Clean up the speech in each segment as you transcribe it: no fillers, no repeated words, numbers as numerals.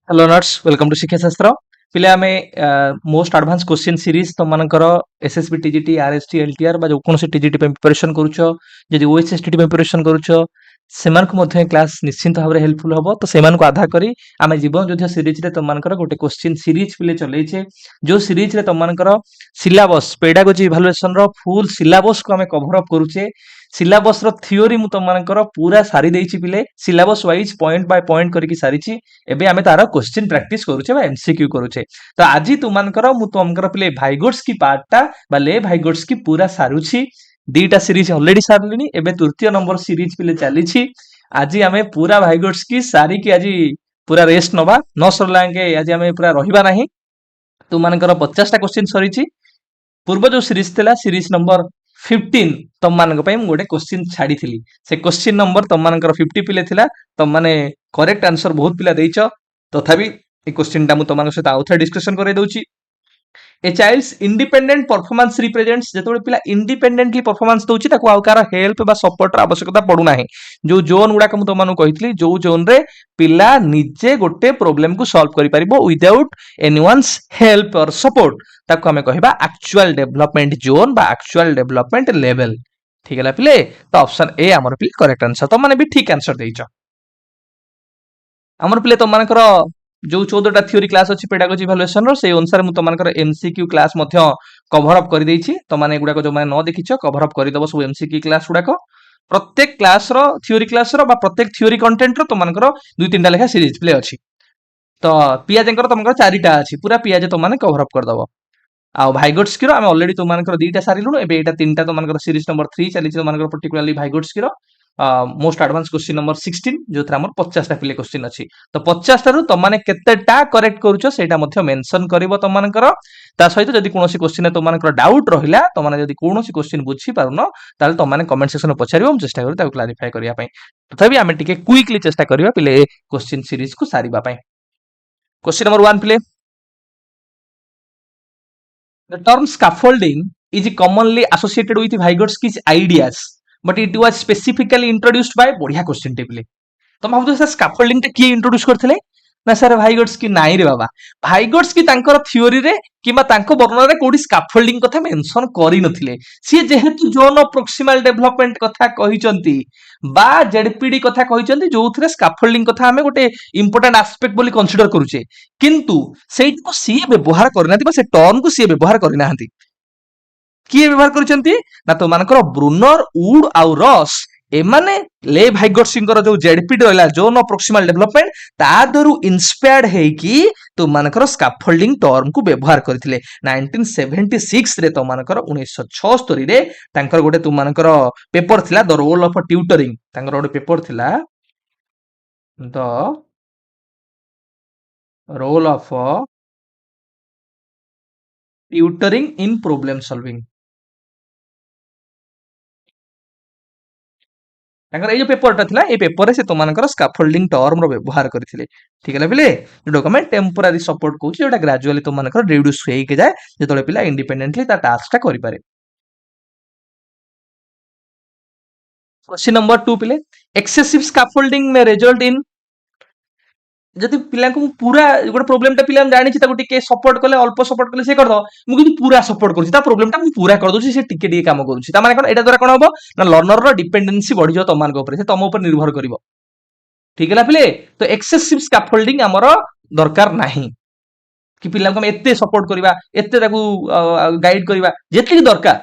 Hello nurse welcome to शिक्षा शास्त्र पिले आमे मोस्ट एडवांस क्वेश्चन सीरीज तुम मानकर एसएसबी टीजीटी आरएसटी एलटीआर बा जो कोनोसी टीजीटी पे प्रिपरेशन करूछो जदि ओएसएसटी पे प्रिपरेशन करूछो सेमान को मध्ये क्लास निश्चिंत भाबरे हेल्पफुल हबो तो सेमान को आधा करी आमे जीवन युद्ध सीरीज रे तुम मानकर गोटे क्वेश्चन सीरीज पिले चलेछे जो सीरीज रे तुम मानकर सिलेबस पेडागोजी इवैल्यूएशन रो फुल सिलेबस को आमे कवर अप करूछे सिलेबस रो थ्योरी मु तुम मानकर पूरा सारी देइछि पिले syllabus wise point by point करके सारीछि एबे आमे तार क्वेश्चन प्रैक्टिस करूछे बा एमसीक्यू करूछे तो आज तुमनकर मु तुमकर पिले भाइगोट्स की पार्टटा बा ले भाइगोट्स की पूरा सारुछि दीटा सीरीज ऑलरेडी सारलिनी एबे तृतीय नंबर सीरीज पिले चलीछि आज आमे पूरा भाइगोट्स की सारी की आज पूरा रेस्ट नबा न सरलांगे आज आमे पूरा रहिबा नाही तुमनकर 50 टा क्वेश्चन सरीछि पूर्व जो सीरीज थिला सीरीज नंबर 15 तम मानक पई मु गोटे क्वेश्चन छाड़ी थिली से क्वेश्चन नंबर तम मानकर 50 पिले थिला तम माने करेक्ट आंसर बहुत पिला देइछ तथापि ए क्वेश्चन टा मु तम मानक सहित आउथर डिस्कशन करे दउची a child's independent performance represents जेतोले पिला इंडिपेंडेंटली परफॉर्मेंस दउची ताको आउ कार हेल्प बा सपोर्ट आवश्यकता पडु नाही जो जोन गुडा को मु तम मानक कहितली जो जोन रे पिला निजे गोटे प्रॉब्लम को सॉल्व करि परिबो विदाउट एनीवन्स हेल्प और सपोर्ट ताको हमें कहबा एक्चुअल डेवलपमेंट जोन बा एक्चुअल डेवलपमेंट लेवल ठीक है पिले तो ऑप्शन ए हमर पिले करेक्ट आंसर तो माने भी ठीक आंसर देइछ हमर पिले तो मानकर जो 14 टा थ्योरी क्लास अछि पेडागोजी इवैल्यूएशन रो से अनुसार मु तो मानकर एमसीक्यू क्लास मध्य कवर अप कर देइछि तो माने गुडा को जो माने न देखिछ कवर अप करि दबो सब एमसीक्यू क्लास गुडा को प्रत्येक क्लास रो थ्योरी क्लास रो बा प्रत्येक थ्योरी कंटेंट रो तो मानकर दुई तीन टा लेखा सीरीज प्ले अछि तो पियाजेंकर तमकर चारिटा अछि पूरा पियाजे तो माने कवर अप कर दबो आ भाइगोट्स की आम अलरेडी तुम मानकर दीटा सारिलुणु एबे एटा तीनटा तुम मानकर सीरीज नंबर 3 चली तुम मानकर पर्टिकुलरली भाइगोट्स की मोस्ट एडवांस क्वेश्चन नंबर 16 जो थरा हमर 50 टा पिले क्वेश्चन अछि तो 50 टारु तुम माने केतेटा करेक्ट करूछो सेटा मध्य मेंशन करबो तुम मानकर ता सहित जदी कोनोसी क्वेश्चन तुम मानकर डाउट रहिला तुम माने जदी कोनोसी क्वेश्चन बुझी पारुनो ताले तुम माने कमेंट सेक्शन में पछारिबो हम चेष्टा करी ताको क्लैरिफाई करिया पई तथापि आमे टिके क्विकली चेष्टा करिबा पिले क्वेश्चन सीरीज को सारिबा पई क्वेश्चन नंबर 1 पिले The term scaffolding is commonly associated with Vygotsky's ideas, but it was specifically introduced by बढ़िया क्वेश्चन टेबल तो भाबु सर स्कैफोल्डिंग टे की इंट्रोड्यूस करथिले ना सर भाइगोट्स्की नाइ रे बाबा भाइगोट्स्की तांकर थ्योरी रे किबा तांको वर्णन रे कोडी स्कैफोल्डिंग कथा मेंशन करि नथिले सी जेहेतु जोन ऑफ प्रोक्सिमल डेवलपमेंट कथा कहिचंती बा जेडपीडी कथा कहिचंती जोथरे स्कैफोल्डिंग कथा हमें गोटे इंपोर्टेंट एस्पेक्ट बोली कंसीडर करूचे किंतु सेट को सी व्यवहार करनाती बा से टर्म को सी व्यवहार करनाहंती किए व्यवहार करिसंती ना तो मानकर ब्रुनर वुड आउ रस एमाने ले भाइगोट्स्कीଙ୍କର जो जेडपीडी रहला जोन ऑफ प्रोक्सिमल डेवलपमेंट ता दरु इंस्पायर्ड है कि तो मानकर स्कैफोल्डिंग टर्म को व्यवहार करथिले 1976 रे तो मानकर 1976 रे तांकर गोटे तो मानकर पेपर थिला द रोल ऑफ ट्यूटरिंग तांकर गोटे पेपर थिला the role of tutoring in problem solving तांकर ए जो पेपरटा थिला ए पेपर रे से तो मानकर स्कैफोल्डिंग टर्म रो व्यवहार करथिले ठीक है पिले जोडो कमेंट टेम्पररी सपोर्ट कहूची जोटा ग्रेजुअली तो मानकर रिड्यूस होई के जाए जेतोले पिला इंडिपेंडेंटली ता टास्क टा करि पारे क्वेश्चन नंबर 2 पिले एक्सेसिव स्कैफोल्डिंग में रिजल्ट इन जदि पिला को पूरा गोटे प्रॉब्लम टा पिला जानि छि ताको टिके सपोर्ट कले अल्प सपोर्ट कले से कर दो मु किंतु पूरा सपोर्ट करूछि ता प्रॉब्लम टा मु पूरा कर दोछि से टिके टिके काम करूछि ता माने कोन एटा द्वारा कोन होबो ना लर्नर रो डिपेंडेंसी बढ़ी जो तमान को ऊपर से तम ऊपर निर्भर करिवो ठीक है पिले तो एक्सेसिव स्कैफोल्डिंग हमर दरकार नाही कि पिला को हम एते सपोर्ट करिवा एते ताको गाइड करिवा जेतली दरकार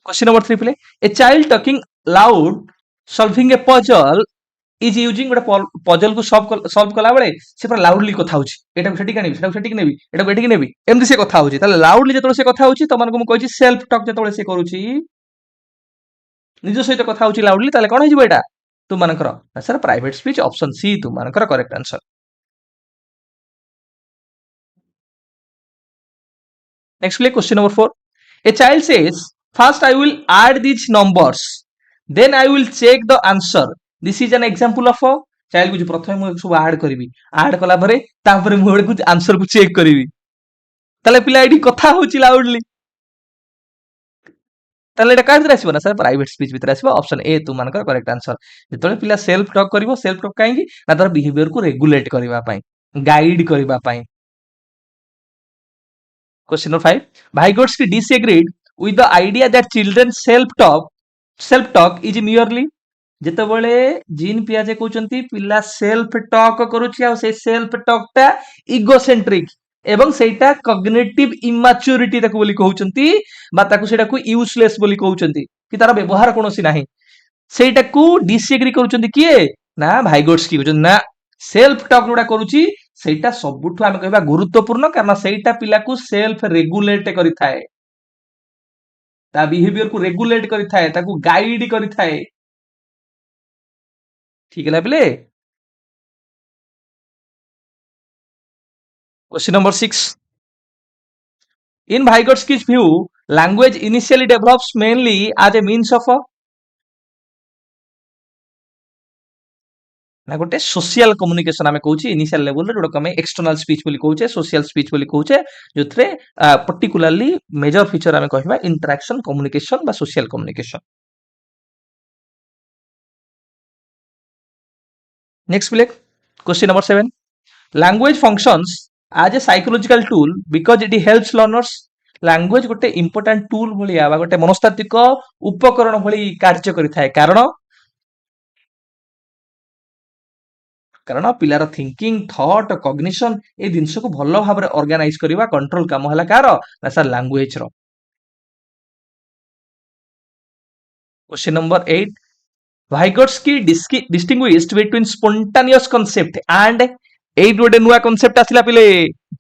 क्वेश्चन नंबर 3 पिले a child talking loud solving a puzzle is using गोटे पजल को सॉल्व कला बेले से पूरा लाउडली कथा होची एटा को सेठी कानेबी सेटा को सेठी नेबी एटा को एठी नेबी एमदी से कथा होची ताले लाउडली जेतोले से कथा होची तमन को मु कहिची सेल्फ टॉक जेतोले से करूची निज सहित कथा होची लाउडली ताले कोन हिजबो एटा तू मानकर sir private speech option C तू मानकर करेक्ट आंसर नेक्स्ट प्ले question number 4 a child says first I will add these numbers then I will check the answer this is an example of a child को प्रथम मु सब add करबी add कला परे तापरे मु कुछ आंसर को चेक करबी ताले पिला एडी कथा होची लाउडली ତାହେଲେ ଏଟା କାହା ଭିତରେ ଆସିବ ନା ସାର୍ ପ୍ରାଇଭେଟ ସ୍ପିଚ୍ ଭିତରେ ଆସିବ ଅପସନ ଏ ତୁମମାନଙ୍କର କରେକ୍ଟ ଆନ୍ସର। ଯେତେବେଳେ ପିଲା ସେଲ୍ଫ ଟକ୍ କରିବ, ସେଲ୍ଫ ଟକ୍ କାହିଁକି ନା ତାର ବିହେଭିୟରକୁ ରେଗୁଲେଟ କରିବା ପାଇଁ, ଗାଇଡ କରିବା ପାଇଁ। Question number 5. Vygotsky disagreed with the idea that children's self talk is merely ଯେତେବେଳେ ଜିନ୍ ପିଆଜେ କହୁଛନ୍ତି ପିଲା ସେଲ୍ଫ ଟକ୍ କରୁଛି ଆଉ ସେଇ ସେଲ୍ଫ ଟକ୍ ଟା ଇଗୋସେଣ୍ଟ୍ରିକ ଏବଂ ସେଇଟା କଗ୍ନିଟିଭ ଇମାଚ୍ୟୁରିଟି ତାକୁ ବୋଲି କହୁଛନ୍ତି ବା ତାକୁ ସେଇଟାକୁ ୟୁଜଲେସ୍ ବୋଲି କହୁଛନ୍ତି କି ତାର ବ୍ୟବହାର କୌଣସି ନାହିଁ। ସେଇଟାକୁ ଡିସଏଗ୍ରି କରୁଛନ୍ତି କିଏ ନା ଭାଇଗୋଟ୍ସକି କହୁଛନ୍ତି ନା ସେଲ୍ଫ ଟକ୍ ଯୋଉଟା କରୁଛି ସେଇଟା ସବୁଠୁ ଆମେ କହିବା ଗୁରୁତ୍ୱପୂର୍ଣ୍ଣ କାରଣ ସେଇଟା ପିଲାକୁ ସେଲ୍ଫ ରେଗୁଲେଟ କରିଥାଏ, ତା ବିହେଭିୟରକୁ ରେଗୁଲେଟ କରିଥାଏ, ତାକୁ ଗାଇଡ କରିଥାଏ। ठीक है पिले। Question number 6. In Vygotsky's view, language initially develops mainly as a means of ना गोटे सोशल कम्युनिकेशन आमे कहूची इनिशियल लेवल रे जोडा हमें एक्सटर्नल स्पीच बोली कहूचे, सोशल स्पीच बोली कहूचे, जोथरे पर्टिकुलरली मेजर फीचर आमे कहबा इंटरेक्शन कम्युनिकेशन बा सोशल कम्युनिकेशन। नेक्स्ट पिले question number 7. Language functions as a psychological tool because it helps learners. language गोटे इंपोर्टेंट टूल भलिया बा गोटे मनस्तात्विक उपकरण भली कार्य करिथाय कारण पिलार थिंकिंग थॉट कॉग्निशन ए जिनस को भल भाव में ऑर्गेनाइज करवा कंट्रोल काम है कार ना सर लैंग्वेज रो। Question number 8. Vygotsky distinguished between spontaneous concept and एट गोटे नुआ कनसेप्ट आसिला पिले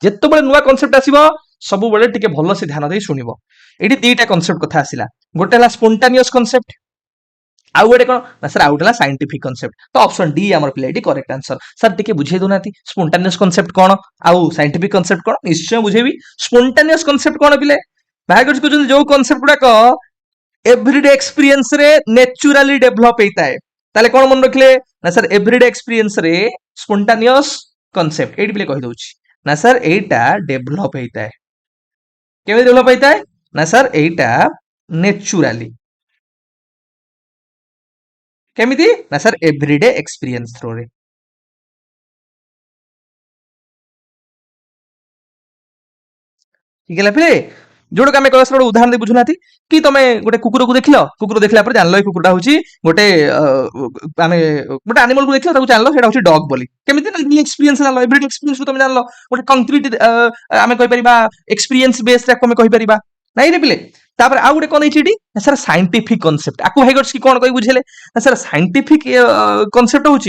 जेतो बळे नुआ कनसेप्ट आसीबो सब बळे टिके भलो से ध्यान देई सुनिबो। एटी दीटा कनसेप्ट कथा आसिला, गोटे हला स्पॉन्टानियस कनसेप्ट आउ गोटे कोन ना सर आउट हला साइंटिफिक कनसेप्ट। तो ऑप्शन डी हमर पिले एटी करेक्ट आंसर। सर टिके बुझे दोनाती स्पॉन्टानियस कनसेप्ट कोन आउ साइंटिफिक कनसेप्ट कोन निश्चय बुझेबी। स्पॉन्टानियस कनसेप्ट कोन पिले भाइगोट्स को जो कनसेप्ट गुडा को एवरीडे एक्सपीरियंस रे नेचुरली डेवलप हेता है ताले कोन मन रखले ना सर एवरीडे एक्सपीरियंस रे स्पॉन्टानियस कनसेप्ट एटी पिले कहि दोछि ना सर एटा डेवलप हेता है केवे डेवलप हेता है ना सर एटा नेचुरली केमिति ना सर एवरीडे एक्सपीरियंस थ्रू रे। ठीक है पिले जोड़क आम कह गोटे उदाहरण दे बुझुना कि तुम गोटे कुकुर को देख कुकुर देखला जान कुकुरटा हूँ गोटे आम गोटे आनिमल को देख जान से डग बोली केमी एक्सपीरियंस एवरीडे एक्सपीरियंस तुम जान गोटे कंक्रीट आम कहीपर एक्सपीरियंस बेस आम कहीपर नाई रे पिले। तापर आउ गोटे कौन है सर साइंटिफिक कॉन्सेप्ट आपको भाइगोट्स्की कौन कही बुझेले सर साइंटिफिक कॉन्सेप्ट हूँ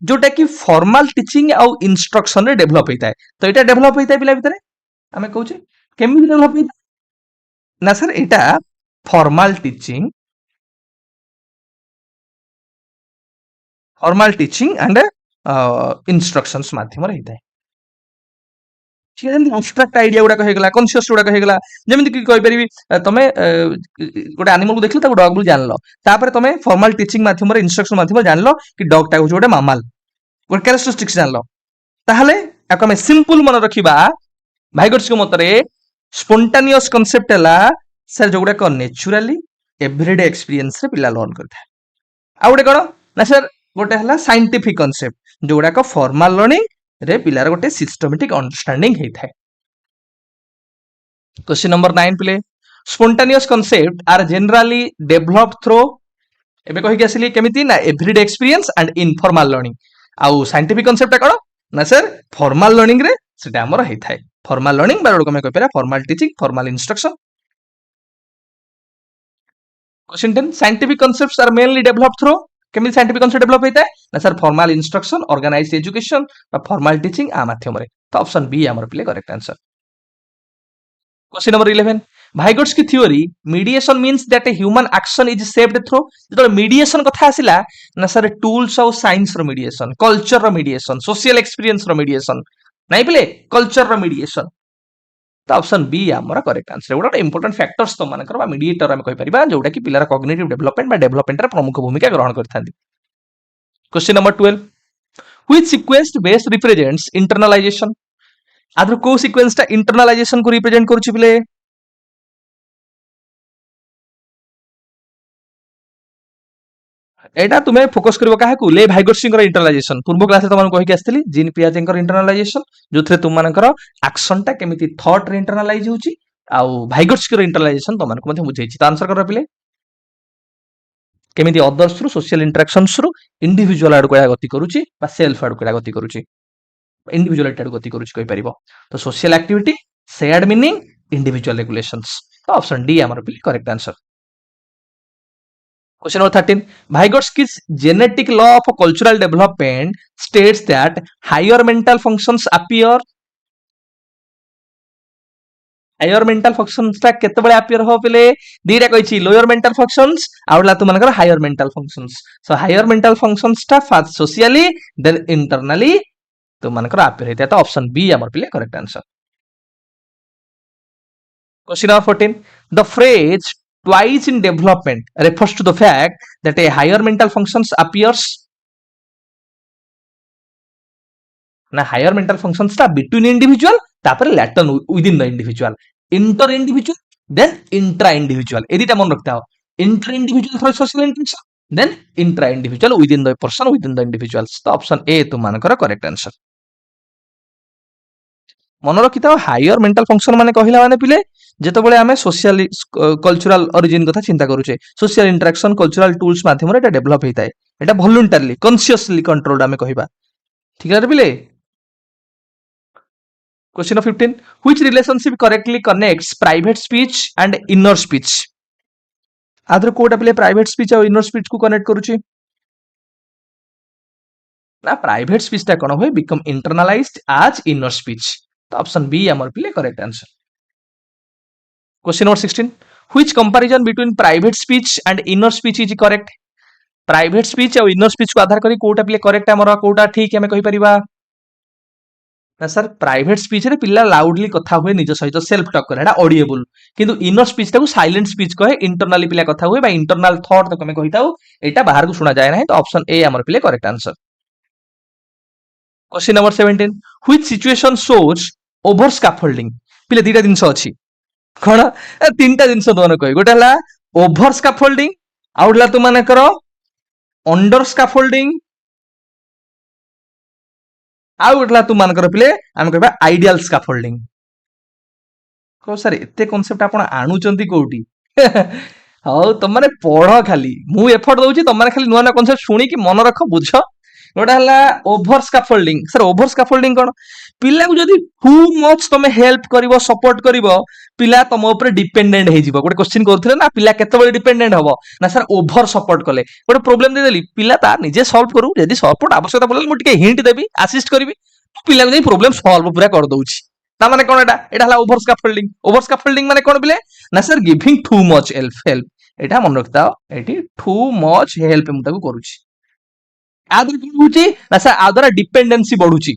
जोटा कि फॉर्मल टीचिंग आउ इंस्ट्रक्शन रे डेवलप होता है। तो यहाँ डेवलप होता है पिला भितर आम कहूँ केमी डेवलप होता ना sir Etah formal teaching and instructions माध्यम रे होता है। ठीक है एब्स्ट्रैक्ट आइडिया गुडा कहिगला कॉन्शियस गुडा कहिगला जेमिति कि कहि परिबी तमे गोटे एनिमल को देखलो ताको डॉग बोली जानलो तापर तमे फॉर्मल टीचिंग माध्यम रे इंस्ट्रक्शन माध्यम रे जानलो कि डॉग टा होचे गोटे मामल गोटे कैरेक्टरिस्टिक्स जानलो ताहले आको हम सिंपल मन रखिबा भाइगोट्स के मतरे स्पॉन्टानियस कांसेप्ट हला सर जो गुडा को नेचुरली एवरीडे एक्सपीरियंस रे पिला लर्न करथा। आ गोटे कोन ना सर गोटे हला साइंटिफिक कांसेप्ट जो गुडा को फॉर्मल लर्निंग रे पिलार गोटे सिस्टमैटिक अंडरस्टैंडिंग हेथाय। क्वेश्चन नंबर 9 पिले spontaneous concept are generally developed through एबे कहि के आसिली केमिति ना everyday experience and informal learning आउ साइंटिफिक कांसेप्ट कोन ना सर फॉर्मल लर्निंग रे सेटा हमर हेथाय। फॉर्मल लर्निंग बा को कहि पेरा formal teaching formal instruction. Question 10 scientific concepts are mainly developed through केमिति साइंटिफिक कांसेप्ट डेवलप होता है ना sir formal instruction organized education formal teaching आ माध्यम रे। तो ऑप्शन बी हमर पिले correct answer. Question number 11 Vygotsky theory mediation means that a human action is shaped through जो मीडिएशन कथा आसिला ना सर टूल्स ऑफ साइंस रो मीडिएशन कल्चर रो मीडिएशन सोशल एक्सपीरियंस रो मीडिएशन नहीं पिले कल्चर रो मीडिएशन। तो ऑप्शन बी हमर करेक्ट आंसर गोटे इंपोर्टेंट फैक्टर्स तो मानकर बा मीडिएटर हम कहि परिबा जोटा कि पिलार कॉग्निटिव डेवलपमेंट बा डेवलपमेंट रे प्रमुख भूमिका ग्रहण करथांती। Question number 12 which sequence best represents internalization आदर को सीक्वेंस ता इंटरनलाइजेशन को रिप्रेजेंट करूची पिले एटा तुम्हें फोकस करिवो काहाकू ले भाइगोट्सिंगर इंटरनालाइजेशन पूर्व क्लास तुमको कहि आस्थिली जीन पियाजेंकर इंटरनालाइजेशन जोथरे तुम मानकर एक्शन टा केमिति थॉट रे इंटरनालाइज होची आउ भाइगोट्सिकर इंटरनालाइजेशन तुमको मध्ये बुझेछि त आंसर कर पिले केमिति अदर्स रु सोशल इंटरेक्शंस रु इंडिविजुअल आड़ को गति करूची बा सेल्फ आड़ को गति करूची इंडिविजुअलिटी आड़ गति करूची कहि परिबो तो social activity shared meaning individual regulations तो ऑप्शन डी हमर पिले correct answer Question number 13. Vygotsky's genetic law of cultural development states that higher mental functions appear. Higher mental functions टा केतेबेले appear हो पिले दीटा कहिछि lower mental functions आउला तुम मानकर higher mental functions. So higher mental functions टा first socially then internally तुम मानकर appear हेता तो option B हमर पिले correct answer. Question number 14. The phrase twice in development refers to the fact that a higher mental functions appears na higher mental functions ta between individual तापर later within the individual inter individual then intra individual ए दिटा मन रखता हो inter individual through social interaction then intra individual within the person within the individuals तो option A तुम मानकर correct answer मन रखिता higher mental function माने कहिला माने पिले जेतबेले आमे सोशल कल्चरल ओरिजिन कथा चिंता करूचे सोशल इंटरेक्शन कल्चरल टूल्स माध्यम रे एटा डेवलप हेताय एटा वॉलंटरली कॉन्शियसली कंट्रोल्ड आमे कहिबा ठीक है पिले question number 15 which relationship correctly connects private speech and inner speech आदर कोटा पिले प्राइवेट स्पीच और इनर स्पीच को कनेक्ट करूची ना प्राइवेट स्पीच टा कोन होय become internalized as inner speech तो ऑप्शन बी हमर पिले correct answer question number 16 which comparison between private speech and inner speech is correct private speech और इनर स्पीच को आधार करी कोटा पिले करेक्ट हमर कोटा ठीक हमें कहि परिबा ना सर प्राइवेट स्पीच रे पिल्ला लाउडली कथा हुए निज सहित सेल्फ टॉक करे एटा ऑडिएबल किंतु इनर स्पीच टाको साइलेंट स्पीच कहे इंटरनली पिल्ला कथा हुए बा इंटरनल थॉट तो हमें कहिताउ एटा बाहर को सुना जाय नाही तो ऑप्शन ए हमर पिले correct answer question number 17 which situation shows over scaffolding पिले दीटा जिंस अछि कोन तीनटा जिंस दोन कहि गोटा हला ओवर स्कैफोल्डिंग आउडला तु माने करो अंडर स्कैफोल्डिंग आउडला तु मान कर पिले हम कहबा आइडियल स्कैफोल्डिंग को सर एते कांसेप्ट आपण आनु चंती कोठी हाउ तुम माने पढ खाली मु एफर्ट दउची तुम माने खाली नुवा ना कांसेप्ट सुनी कि मन रख बुझ गोटा हला over scaffolding sir over scaffolding कोन पिला को जदी हु मच तमे हेल्प करिवो सपोर्ट करिवो पिला तम ऊपर डिपेंडेंट हे जिवो गोटे क्वेश्चन करथले ना पिला केते बळे डिपेंडेंट हबो ना सर ओवर सपोर्ट कले गोटे प्रॉब्लम दे देली पिला ता निजे सॉल्व करू यदि सपोर्ट आवश्यकता पड़ले मु टिके हिंट देबी असिस्ट करबी पिला को प्रॉब्लम सॉल्व पूरा कर दउची ता माने कोन एटा हला ओवर स्कैफोल्डिंग माने कोन बिले ना sir giving too much help एटा मन रखता एटी टू मच हेल्प मु ताको करूची आदर कोन होची ना सर आदर डिपेंडेंसी बढ़ुची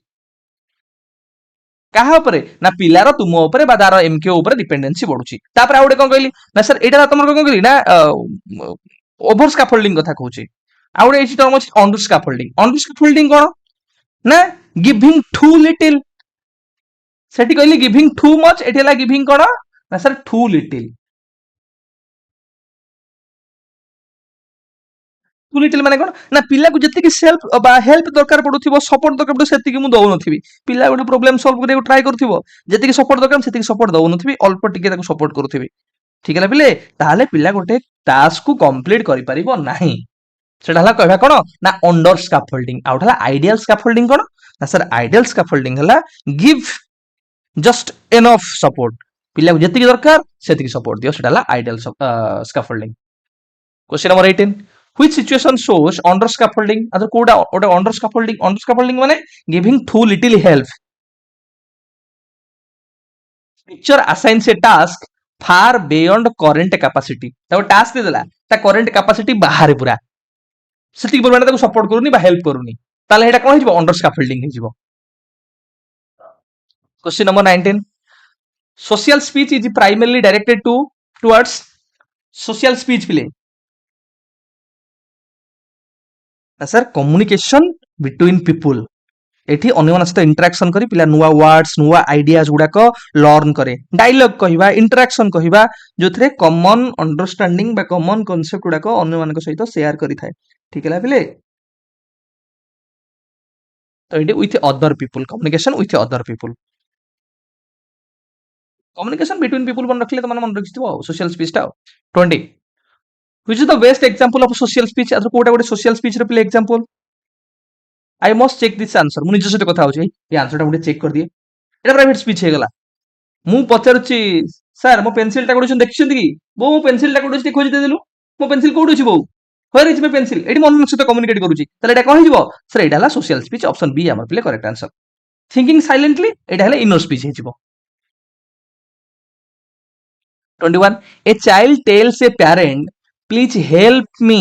काहा ऊपर ना पिलार तुम ऊपर बा दार एमके ऊपर डिपेंडेंसी बढ़ुची तापर आउडे कोन कहली ना सर एटा तमर कोन कहली ना ओवर स्कैफोल्डिंग कथा कहूची आउडे एची टर्म अछि अंडर स्कैफोल्डिंग कोन ना गिविंग टू लिटिल सेठी कहली गिविंग टू मच एठी हला गिविंग कोन ना sir too little too little माने कोन ना पिला को जति कि सेल्फ बा हेल्प दरकार पडुथिबो सपोर्ट दरकार पडु सेति कि मु दउ नथिबी पिला गोटे प्रॉब्लम सॉल्व करे ट्राई करथिबो जति कि सपोर्ट दरकार सेति कि सपोर्ट दउ नथिबी अल्प टिके ताको सपोर्ट करथिबी ठीक है पिले ताले पिला गोटे टास्क को कंप्लीट करि परिबो नाही सेटा हला कहबा कोन ना अंडर स्कैफोल्डिंग आउट हला आइडियल स्कैफोल्डिंग कोन ना सर आइडियल स्कैफोल्डिंग हला गिव जस्ट एनफ सपोर्ट पिला को जति कि दरकार सेति कि सपोर्ट दियो सेटा हला ideal scaffolding question number 18 which situation shows under scaffolding other कोडा ओटा under scaffolding माने giving too little help picture assigns a task far beyond current capacity ताको टास्क दे देला ता करंट कैपेसिटी बाहर पूरा सेति परमाने ताको सपोर्ट करूनी बा हेल्प करूनी ताले हेटा कोन हिजबो अंडर स्कैफोल्डिंग हिजबो question number 19 social speech is primarily directed towards social speech play sir communication between people एठी अन्य सहित इंटरेक्शन करी पिला नुवा वर्ड्स नुवा आइडियाज गुडाक लर्न करे डायलॉग कहिबा इंटरेक्शन कहिबा जोथरे कॉमन अंडरस्टैंडिंग बा कॉमन कांसेप्ट गुडाक अन्य मानक सहित शेयर करी थाए ठीक है पिले तो ये with other people communication with other people communication between people मन रखले तो मन मन रखिथिबो सोशल स्पीच टा 20 which is the best example of social speech अदर कोटा गोटे सोशल स्पीच रे पिले example I must check this answer मु निज सहित कथा होची ये आंसर टा गोटे चेक कर दिए एटा प्राइवेट स्पीच हे गला मु पचारुची सर मो पेंसिल टा कोडुछन देखिछन कि बो मो पेंसिल टा कोडुछि खोजि दे देलु मो पेंसिल कोडुछि बो वेयर इज माय पेंसिल एटी मन सहित कम्युनिकेट करूची तले एटा कहि जिवो सर एटा हला सोशल स्पीच ऑप्शन बी हमर पिले करेक्ट आंसर थिंकिंग साइलेंटली एटा हला इनर स्पीच हे जिवो 21 a child tells a parent please help me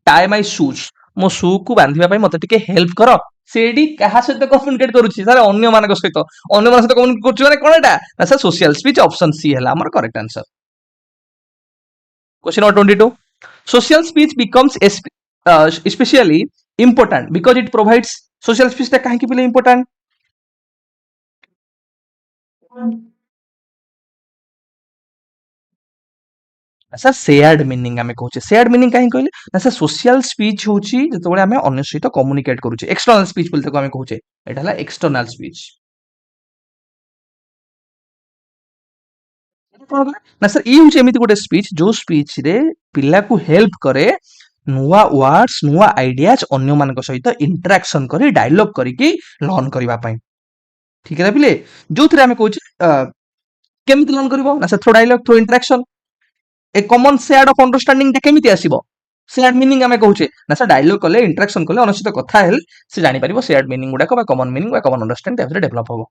tie my shoes मो शू को बांधिबा पई मते टिके हेल्प करो सेडी कहा सहित कम्युनिकेट करूची सर अन्य मानक सहित अन्य मानक सहित कम्युनिकेट करूची माने कोन एटा ना sir social speech option C हला हमर correct answer question number 22 social speech becomes especially important because it provides social speech ता काहे कि पहिले important सर शेयर्ड मीनिंग आमे कहूचे शेयर्ड मीनिंग काहे कहले ना सर सोशल स्पीच होची जतबेले आमे अन्य सहित कम्युनिकेट करूचे एक्सटर्नल स्पीच बोलते को आमे कहूचे एटा हला एक्सटर्नल स्पीच ना सर ई होची एमिति गोटे स्पीच जो स्पीच रे पिला को हेल्प करे नुवा वर्ड्स नुवा आइडियाज अन्य मानक सहित इंटरेक्शन करी डायलॉग करी कि लर्न करबा पई ठीक है पिले जो थरे आमे कहूचे केमिति लर्न करबो ना sir through dialogue through interaction a common shared of understanding टा केमिति आसीबो शेयर्ड मीनिंग आमे कहूचे ना सर डायलॉग कले इंटरेक्शन कले अनसित कथा हेल से जानि परिबो शेयर्ड मीनिंग गुडा को बा कॉमन मीनिंग बा कॉमन अंडरस्टैंडिंग टाइप रे डेवलप होबो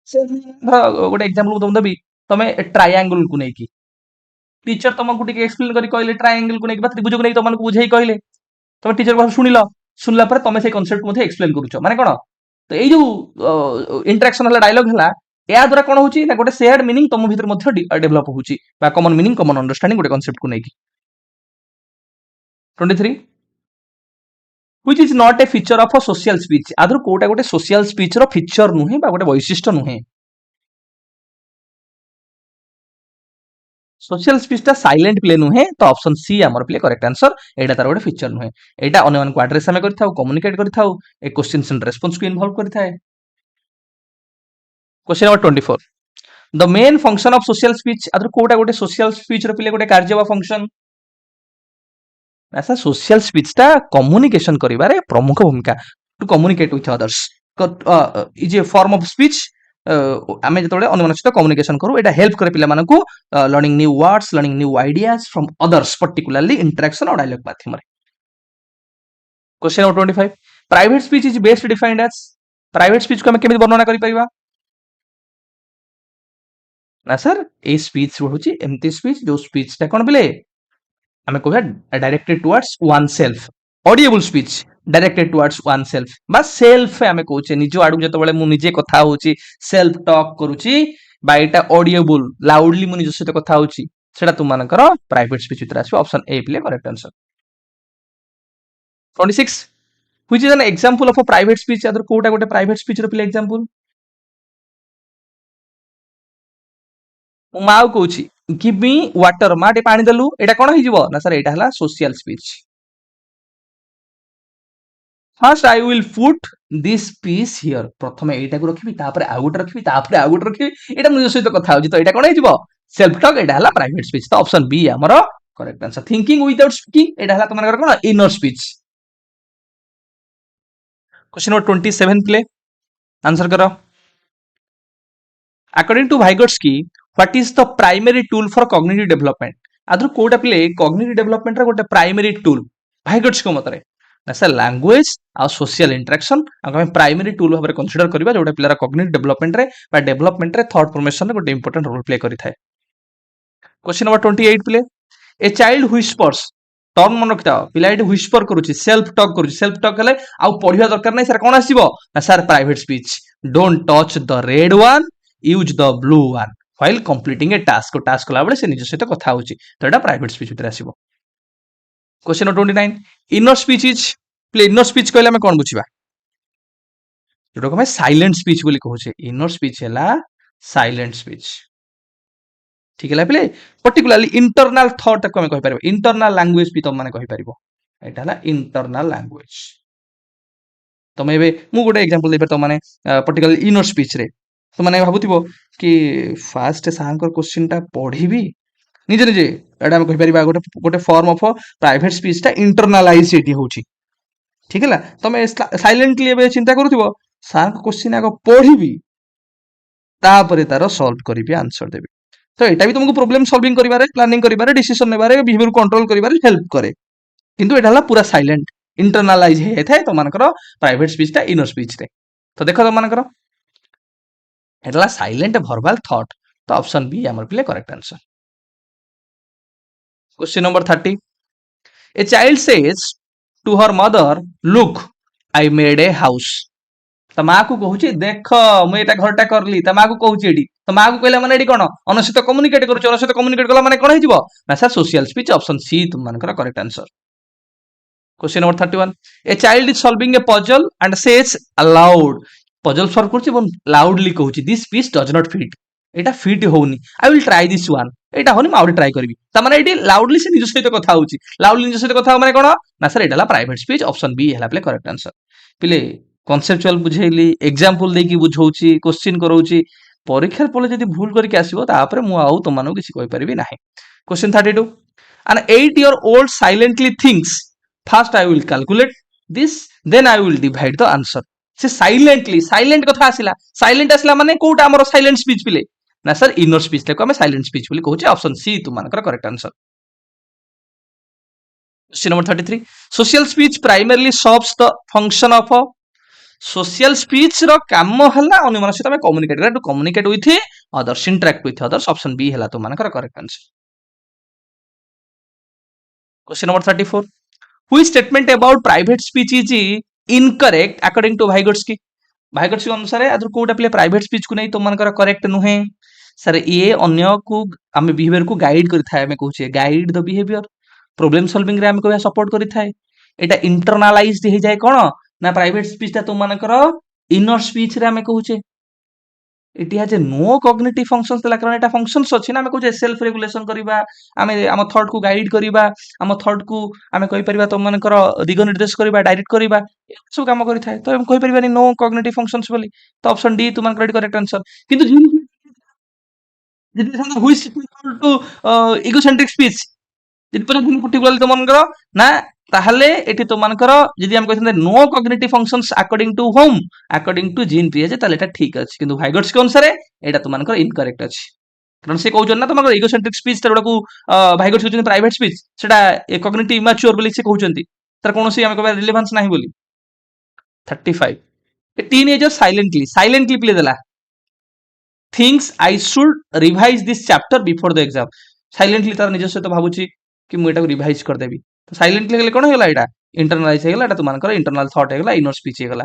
से गोटे एग्जांपल तुम देबी तमे ट्रायंगल को नै की टीचर तुमको टिके एक्सप्लेन करी कहले ट्रायंगल को नै बा त्रिभुज को नै तुमको बुझाई कहले तमे टीचर को सुनिलो सुनला पर तमे से कांसेप्ट मध्ये एक्सप्लेन करूछो माने कोन तो एई जो इंटरेक्शन हला डायलॉग हला या द्वारा कोन होची ना गोटे शेयर्ड मीनिंग तुम भीतर मध्ये डेवलप होची बा कॉमन मीनिंग कॉमन अंडरस्टैंडिंग गोटे कांसेप्ट को नै की 23 which is not a feature of a social speech आदर कोटा गोटे social speech रो फीचर नुहे बा गोटे वैशिष्ट्य नुहे सोशल स्पीच टा साइलेंट प्ले नुहे तो ऑप्शन सी हमर प्ले करेक्ट आंसर एटा तार गोटे फीचर नुहे एटा अन्य मान को एड्रेस हमें करथाउ कम्युनिकेट करथाउ ए क्वेश्चंस एंड रेस्पॉन्स को इन्वॉल्व करथाए question number 24 the main function of social speech आदर कोटा गोटे सोशल स्पीच रो प्ले गोटे कार्य बा फंक्शन ऐसा सोशल स्पीच टा कम्युनिकेशन करिबारे प्रमुख भूमिका to communicate with others is a form of speech आमे जतबेले अन्य मानक सहित कम्युनिकेशन करू एटा हेल्प करे पिला मानकू learning new words learning new ideas from others particularly interaction और डायलॉग माध्यम रे question number 25 private speech is best defined as private speech को हम केमिति वर्णना करि परिबा ना सर ए स्पीच होची एमती स्पीच जो स्पीच ता कोन बिले हमें कहबा directed towards one self audible speech directed towards one self बा सेल्फ हमें कहूचे निज आडू जतबेले मु निजे कथा होची सेल्फ टॉक करूची बा एटा ऑडिएबल लाउडली मु निज सहित कथा होची सेटा तुम मानकर प्राइवेट स्पीच उतर आसी ऑप्शन ए प्ले correct answer 26 which is an example of a private speech अदर कोटा गोटे प्राइवेट स्पीच रो प्ले एग्जांपल मु माउ कहूची गिव मी वाटर माटे पानी देलु एटा कोन हि जिवो ना सर एटा हला social speech first I will put this piece here प्रथमे एटा को रखिबी तापर आ गोटे रखिबी तापर आ गोटे रखिबी एटा मुझे सहित कथा होची तो एटा कोन हिजिबो सेल्फ टॉक एटा हला प्राइवेट स्पीच तो ऑप्शन बी हमरो correct answer thinking without speaking एटा हला तमनकर कोन inner speech question number 27 play answer करो according to Vygotsky what is the primary tool for cognitive development आदर कोटा प्ले कॉग्निटिव डेवलपमेंट रा गोटे प्राइमरी टूल Vygotsky को मतरे ना सर लैंग्वेज आ सोशल इंटरेक्शन हम प्राइमरी टूल भाव कंसीडर करबा जोटा पिलार कॉग्निटिव डेवलपमेंट रे बा डेवलपमेंट रे थॉट फॉर्मेशन रे गोटे इंपोर्टेंट रोल प्ले करि थाए question number 28 play a child whispers turn मन रखता पिला एटी व्हिस्पर करूची सेल्फ टॉक हले आ पढिबा दरकार नै सर कोन आसीबो ना sir private speech don't touch the red one use the blue one while completing a task ला बेले से निज सहित कथा होची तो एटा प्राइवेट स्पीच उतर आसीबो question number 29 inner speech is play inner speech कहले हम कोन बुझिबा जोटा को हम साइलेंट स्पीच बोली कहूचे इनर स्पीच हैला साइलेंट स्पीच ठीक है पिले पर्टिकुलाली इंटरनल थॉट को कहि परबो इंटरनल लैंग्वेज भी तुम माने कहि परबो एटा हला इंटरनल लैंग्वेज तुम एबे मु गोटे एग्जांपल देबे तुम माने पर्टिकुलाली इनर स्पीच रे तुम माने भाबुथिबो कि फास्ट सारंकर क्वेश्चन टा पढिबी निजे निजे एटा हम कहि परबा गोटे गोटे फॉर्म ऑफ प्राइवेट स्पीच टा इंटरनलाइज एटी होची ठीक है तुम साइलेंटली एबे चिंता करूथिबो सार क्वेश्चन आगो पढिबी तापरे तार सॉल्व करिबी आंसर देबी तो एटा भी तुमको प्रॉब्लम सॉल्विंग करिबारे प्लानिंग करिबारे डिसीजन नेबारे बिहेवियर कंट्रोल करिबारे हेल्प करे किंतु एटा हला पूरा साइलेंट इंटरनलाइज हे थाए तो मानकर प्राइवेट स्पीच टा इनर स्पीच रे तो देखो तो मानकर एटा हला साइलेंट वर्बल थॉट तो ऑप्शन बी हमर पिले correct answer question number 30 a child says to her mother look I made a house तो माँ को कहूँ देख मुझे घरटा करली तो माँ को कहूँ ये तो माँ को कहला माने कौन अनसहित कम्युनिकेट करुछ अनसहित कम्युनिकेट कला माने कौन हो ना sir social speech option C तुम मानकर correct answer question number 31 a child is solving a puzzle and says aloud puzzle solve करछि बन लाउडली कहूँ this piece does not fit एटा फिट होउनी I will try this one एटा होनी माउडी try करबी त माने एटी लाउडली से निज सहित कथा होउची लाउडली निज सहित कथा माने कोन ना सर एटा प्राइवेट स्पीच ऑप्शन बी हला प्ले करेक्ट आंसर पिले कॉन्सेप्चुअल बुझेली एग्जांपल देकी बुझौची क्वेश्चन करौची परीक्षा पले जदी भूल करके आसीबो तापरे मु आउ तुम मानो किछि कहि परबी नाही question 32 an 8-year old silently thinks first I will calculate this then I will divide the answer से साइलेंटली साइलेंट कथा आसिला साइलेंट आसिला माने कोटा हमर साइलेंट स्पीच पिले ना सर इनर स्पीच लेको हमें साइलेंट स्पीच बोली कहूचे ऑप्शन सी तुम मानकर correct answer question number 33 social speech primarily serves the function of social speech रो काम हला अन्य मन सहित कम्युनिकेट करा to communicate with others interact with others option B हला तुम मानकर correct answer question number 34 which statement about private speech is incorrect according to Vygotsky Vygotsky अनुसार आदर कोटा प्ले प्राइवेट स्पीच को नहीं तुम मानकर करेक्ट नुहे सर ये अन्य को आम बिहेवियर को गाइड करें कहूचे guide the behaviour problem solving रे आम कह सपोर्ट करें एटा इंटरनलाइज्ड हो जाए कौन ना प्राइवेट स्पीच ता तुम मानकर इनर स्पीच रे आम कहूचे it has a no cognitive functions देला कारण एटा फंक्शंस अछि ना हम कहूचे सेल्फ रेगुलेशन करिबा आमे हम थॉट को गाइड करिबा हम थॉट को आमे कहि परिबा तुम मानकर दिग निर्देश करिबा डायरेक्ट करिबा सब काम करि थाए तो हम कहि परिबानी नो कॉग्निटिव फंक्शंस बोली तो ऑप्शन डी तुम मानकर करेक्ट आंसर किंतु जितने सारा हुई टू इगोसेंट्रिक स्पीच जित पर पर्टिकुलरली तो मन करो ना ताहले एठी तो मन करो यदि हम कहते no cognitive functions according to whom according to Jean पिएजे ताले एटा ठीक अछि किंतु भाइगर्स के अनुसार एटा तो मन करो इनकरेक्ट अछि कारण से कहउछन ना तुमको इगोसेंट्रिक स्पीच तोड़ा को भाइगर्स कहउछन प्राइवेट स्पीच सेटा कॉग्निटिव इमैच्योर बोली से कहउछंती तार कोनोसी हम कहबा रिलेवेंस नाही बोली 35 ए टीनेजर साइलेंटली प्ले देला things I should revise this chapter before the exam silently तार निज सहित भाबुची कि मु एटा रिवाइज कर देबी तो साइलेंटली हेले कोन हेला एटा इंटरनलाइज हेला एटा तुम मानकर इंटरनल थॉट हेला इनर स्पीच हेला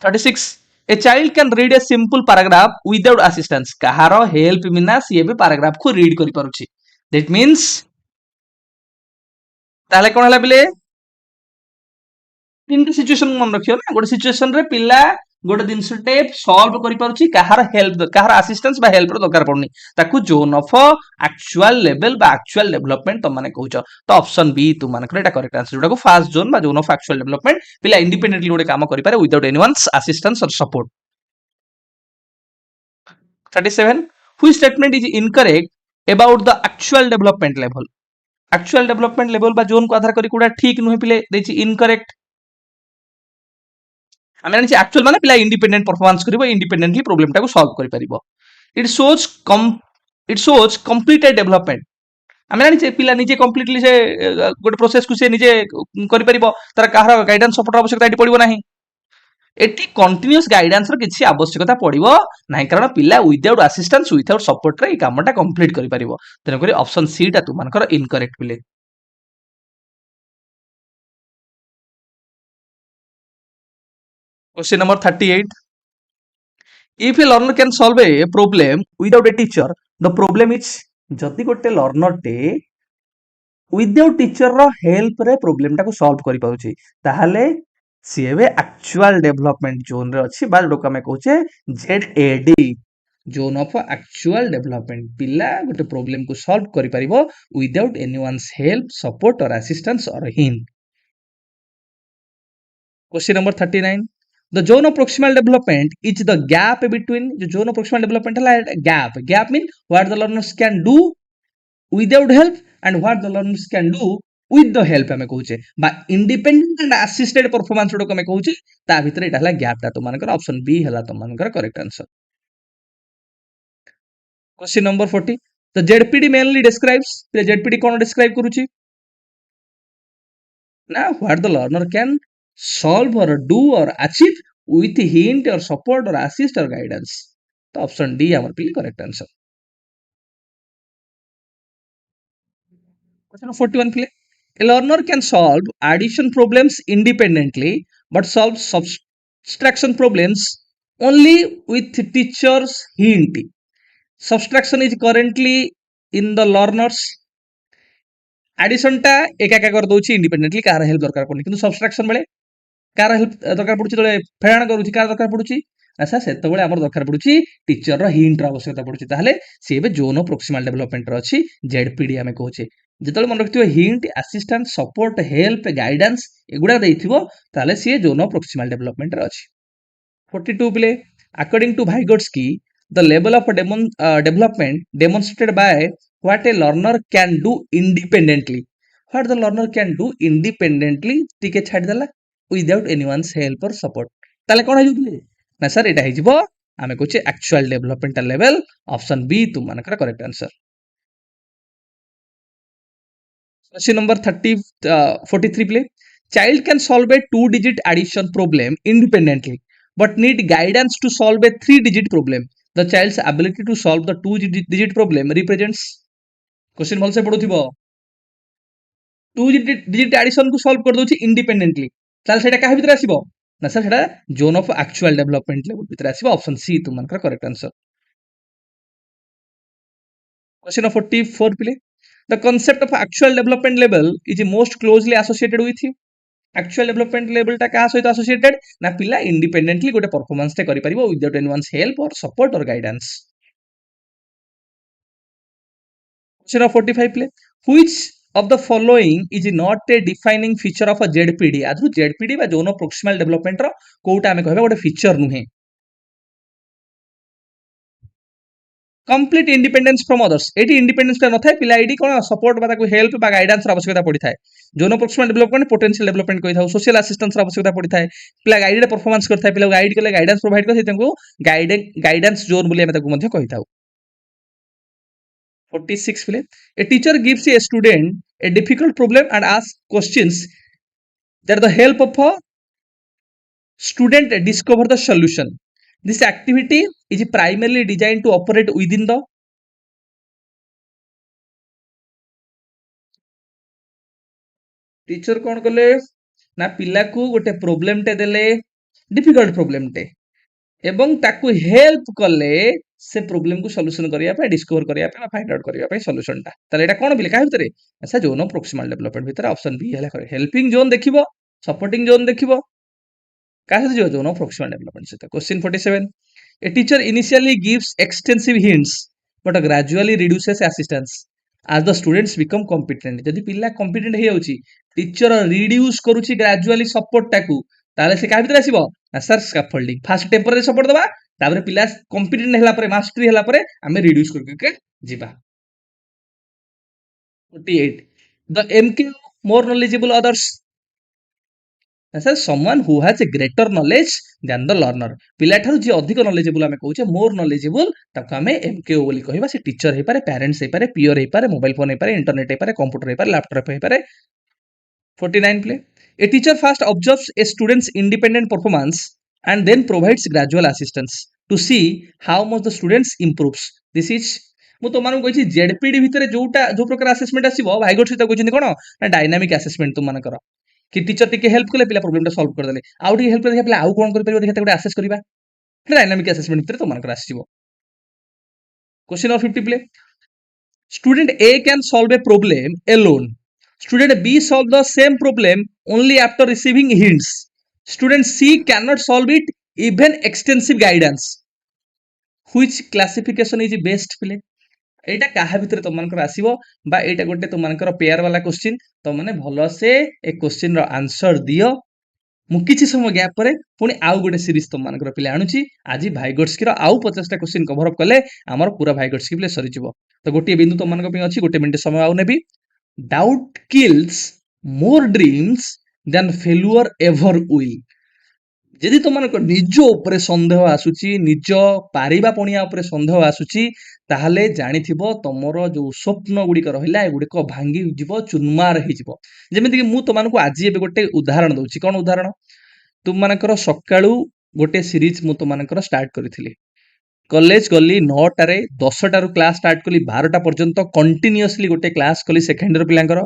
36 a child can read a simple paragraph without assistance कहारो हेल्प बिना सी भी पैराग्राफ को रीड करि पारुची दैट मींस ताले कोन हेला बिले तीन सिचुएशन मन रखियो ना गोटे सिचुएशन रे पिला गोटे जिनसटे सॉल्व करि पारुची कहार हेल्प कहार असिस्टेंस बा हेल्प रो दरकार पड़नी ताकू जोन ऑफ एक्चुअल लेवल बा एक्चुअल डेवलपमेंट तुम माने कहउछ तो ऑप्शन बी तुम माने एटा करेक्ट आंसर जोटा को फास्ट जोन बा जोन ऑफ एक्चुअल डेवलपमेंट पिला इंडिपेंडेंटली गोटे काम करि पारे विदाउट एनीवन्स असिस्टेंस और support 37 which statement is incorrect about the actual development level बा जोन को आधार करी कोडा ठीक नुहे पिले देछि इनकरेक्ट आम जानी एक्चुअल माने पिला इंडिपेंडेंट परफॉर्मेंस करिवो इंडिपेंडेंटली प्रॉब्लम टाको सॉल्व करि परिबो इट शोज कंप्लीटेड डेवलपमेंट आम जानी पिला निजे कंप्लीटली से गोटे प्रोसेस को से निजे करि परिबो तार कहार गाइडेंस सपोर्ट आवश्यकता एटी पड़िबो नाही एटी कंटीन्यूअस गाइडेंस रो किछि आवश्यकता पड़िबो नाही कारण पिला विदाउट असिस्टेंस विदाउट सपोर्ट रे कामटा कंप्लीट करि परिबो तेनो करी ऑप्शन सी टा तु मानकर इनकरेक्ट पिले question number 38 if a learner can solve a problem without a teacher the problem is जदि गोटे लर्नर टे विदाउट टीचर रो हेल्प रे प्रॉब्लम टाको सॉल्व करि पाउची ताहाले सी एबे एक्चुअल डेवलपमेंट जोन रे अछि बा जोका में कहूचे जेड जोन ऑफ एक्चुअल डेवलपमेंट पिला गोटे प्रॉब्लम को सॉल्व करि परिबो विदाउट एनीवन्स हेल्प सपोर्ट और असिस्टेंस और hint. Question number 39. The zone of proximal development is the gap between the zone of proximal development है gap mean what the learners can do without help and what the learners can do with the help ଆମେ କହୁଛେ ବା independent and assisted performance जोडक ଆମେ କହୁଛେ ତା ଭିତରେ ଏटा ହେଲା gap ଟା ତମାନଙ୍କର ऑप्शन बी ହେଲା ତମାନଙ୍କର correct answer. Question number 40. The ZPD mainly describes the ZPD कोन describe करूची ना what the learner can solve or do or achieve with hint or support or assist or guidance. तो option D हमर पे correct answer. Question 41 पे a learner can solve addition problems independently but solve subtraction problems only with teacher's hint. Subtraction is currently in the learner's addition टा एका एका कर दोची independently car help दरकार पड़नी किंतु सबट्रैक्शन बेले कार हेल्प दरकार पड़ुची तळे फेराण करूची कार दरकार पड़ुची अच्छा सेतबेले हमर दरकार पड़ुची टीचर रो हिंट रो आवश्यकता पड़ुची ताहले से एबे जोन ऑफ प्रोक्सिमल डेवलपमेंट रो अछि जेडपीडी हमें कहूचे जेतबेले मन रखथिबो hint assistant support help guidance एगुडा देथिबो ताहले से जोन ऑफ प्रोक्सिमल डेवलपमेंट रो अछि. 42 play according to Vygotsky the level of development demonstrated by what a learner can do independently. What the learner can do independently टिके छाड़ देला without anyone's help or support. ताले कोन हेजुले ना sir एटा हेजिबो आमे कहूचे actual developmental level option B तुम मानकर correct answer. Question number 43 play child can solve a 2-digit addition problem independently but need guidance to solve a 3-digit problem. The child's ability to solve the 2-digit problem represents question भल से पढुथिबो 2-digit addition को solve कर दोछि independently ताल सेटा काहे भितर आसीबो ना sir सेटा zone of actual development level भितर आसीबो ऑप्शन सी तुम मानकर correct answer. Question 44 play the concept of actual development level is most closely associated with actual development level टा का सहित associated ना पिला independently गोटे परफॉर्मेंस टे करि परिबो without anyone's help or support or guidance. Question of 45 play which of the following is not a defining feature of a ZPD आदु ZPD बा zone of proximal development रो कोटा हमें कहबे गोटे फीचर नुहे. Complete independence from others eighty independence टा नथाय पिला AD कोन support बा ताको help बा गाइडेंस र आवश्यकता पड़ी थाए zone proximal development potential development कहि थाउ सोशल असिस्टेंस र आवश्यकता पड़ी थाए पिला गाइडेड परफॉर्मेंस करथाय पिला गाइड केले गाइडेंस प्रोवाइड करथाय तंको गाइडेंस जोन बोली हम ताको मध्ये कहि थाउ. 46 play a teacher gives a student a difficult problem and asks questions that the help of a student discover the solution. This activity is primarily designed to operate within the teacher कौन कले ना पिला को गोटे problem टे देले difficult problem टे एवं ताकू हेल्प कले से प्रॉब्लम को सॉल्यूशन करिया पे डिस्कवर करिया पे फाइंड आउट करिया पे सॉल्यूशन टा तले एटा कोन बिले का भितरे ऐसा जोन ऑफ प्रोक्सिमल डेवलपमेंट भितरे ऑप्शन बी हला करे हेल्पिंग जोन देखिबो सपोर्टिंग जोन देखिबो का से जोन ऑफ प्रोक्सिमल डेवलपमेंट से. Question 47 a teacher initially gives extensive hints but gradually reduces assistance as the students become competent. जदि पिला competent हे होची teacher reduce करूची ग्रेजुअली सपोर्ट टाकू ताले से का भितर आसीबो ना sir scaffolding fast temporary support दबा तापर पिला कॉम्पिटेंट हैला परे मास्टरी हैला परे हमें रिड्यूस करके जिबा. 48 the MQ more knowledgeable others sir someone who has a greater knowledge than the learner पिला ठारू जे अधिक नॉलेजेबल हमें कहूचे मोर नॉलेजेबल ताको हमें एमकेओ बोली कहबा से टीचर हे पारे पेरेंट्स हे पारे पीयर हे पारे मोबाइल फोन हे पारे इंटरनेट हे पारे कंप्यूटर हे पारे लैपटॉप हे पारे. 49 play a teacher first observes a student's independent performance and then provides gradual assistance to see how much the students improves. This is मु तो मानु कहि जेडपीडी भितरे जोटा जो प्रकार असेसमेंट आसीबो भाइगोट सहित कहछिन कोन ना डायनामिक असेसमेंट तुम मानकर कि टीचर टिके हेल्प कले पिला प्रॉब्लम टा सॉल्व कर देले आउ टिके हेल्प करे पिला आउ कोन कर परिबो देखते गोटे असेस करबा डायनामिक असेसमेंट भितरे तुम मानकर आसीबो. Question of 50 play student A can solve a problem alone. Student B solve the same problem only after receiving hints. Student C cannot solve it even extensive guidance. Which classification is best पिले एटा काहा भितर तुम मानकर आसीबो बा एटा गोटे तुम मानकर pair वाला क्वेश्चन तो माने भलो से ए क्वेश्चन रो आंसर दियो मु किछि समय गैप परे पुणी आउ गोटे सीरीज तुम मानकर पिले आणुची आज भाइगोट्सकी रो आउ 50 टा क्वेश्चन कवर अप कले हमर पूरा भाइगोट्सकी पिले सरी जिवो तो गोटे बिंदु तुम मानकर पे अछि गोटे मिनिट समय आउ नेबी doubt kills more dreams than failure ever will जदि तुम निज उपरे संदेह आसुची निज पारिबा पणिया उपरे संदेह आसुची ताहले जानिथिबो तमरो जो स्वप्न गुड़िक रहिला एगुड़िक भांगी जिवो चुनमार हेजिवो जेमिति कि मु तुमनको आज एबे गोटे उदाहरण दउची कोन उदाहरण तुम मानकर सकाळू गोटे सीरीज मु तुमମାନଙ୍କର स्टार्ट କରିଥିଲି कॉलेज गली 9टारे 10टारू क्लास स्टार्ट कली 12टा पर्यंत कंटिन्यूअसली गोटे क्लास कली सेकेंड इयर पिलांकर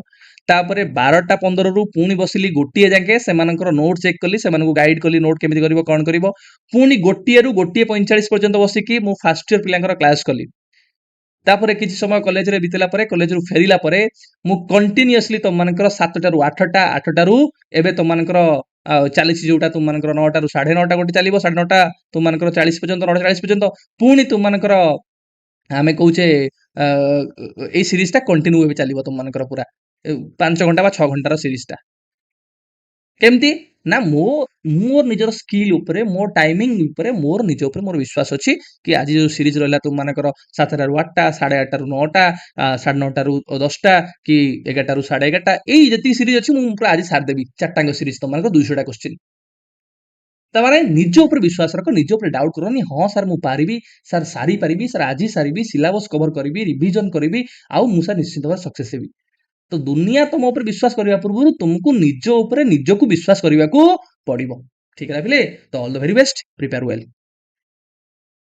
तापरे 12टा 15 रु पुणी बसिली गोटिए जाके सेमानकर नोट चेक कली सेमानकु गाइड कली नोट केमिति करिवो कोन करिवो पुणी गोटिए रु गोटिए 45 पर्यंत बसिकी मु फर्स्ट ईयर पिलांकर क्लास कली तापरे किछि समय कॉलेज रे बितेला परे कॉलेज रु फेरिला परे मु कंटिन्यूअसली तुमମାନଙ୍କର 7टारू 8टा 8टारू एबे तुमମାନଙ୍କର ଚାଲିଛି ଯୋଉଟା ତୁମମାନଙ୍କର 9ଟାରୁ 9:30 ଗୋଟେ ଚାଲିବ 9:30 ତୁମମାନଙ୍କର 40 ପର୍ଯ୍ୟନ୍ତ 9:40 ପର୍ଯ୍ୟନ୍ତ ପୁଣି ତୁମମାନଙ୍କର ଆମେ କହୁଛେ ଏଇ ସିରିଜଟା କଣ୍ଟିନ୍ୟୁ ଏବେ ଚାଲିବ ତୁମମାନଙ୍କର ପୁରା 5 ଘଣ୍ଟା ବା 6 ଘଣ୍ଟାର ସିରିଜଟା केमती ना मोर निजर स्किल उपरे मोर टाइमिंग उपरे मोर निज उपरे मोर विश्वास अछि कि आज जो सीरीज रहला तुम मानकर 7टारू 8टा 8:30 9टा 9:30 10टा कि 11टारू 11:30 एई जति सीरीज अछि मु पूरा आज सार देबी चारटांग सीरीज तुम मानकर 200टा क्वेश्चन तमाने निज ऊपर विश्वास रख निज ऊपर डाउट करनी हाँ सर मु पारिबी सर सारी पारिबी सर आज सारिबी सिलेबस कवर करिबी रिवीजन करिबी आउ मु सर निश्चित भाव सक्सेस हेबी तो दुनिया तुम ऊपर विश्वास करबा पूर्व तुमको निज ऊपर निजको विश्वास करबा को पड़िबो ठीक है पिले तो all the very best prepare well.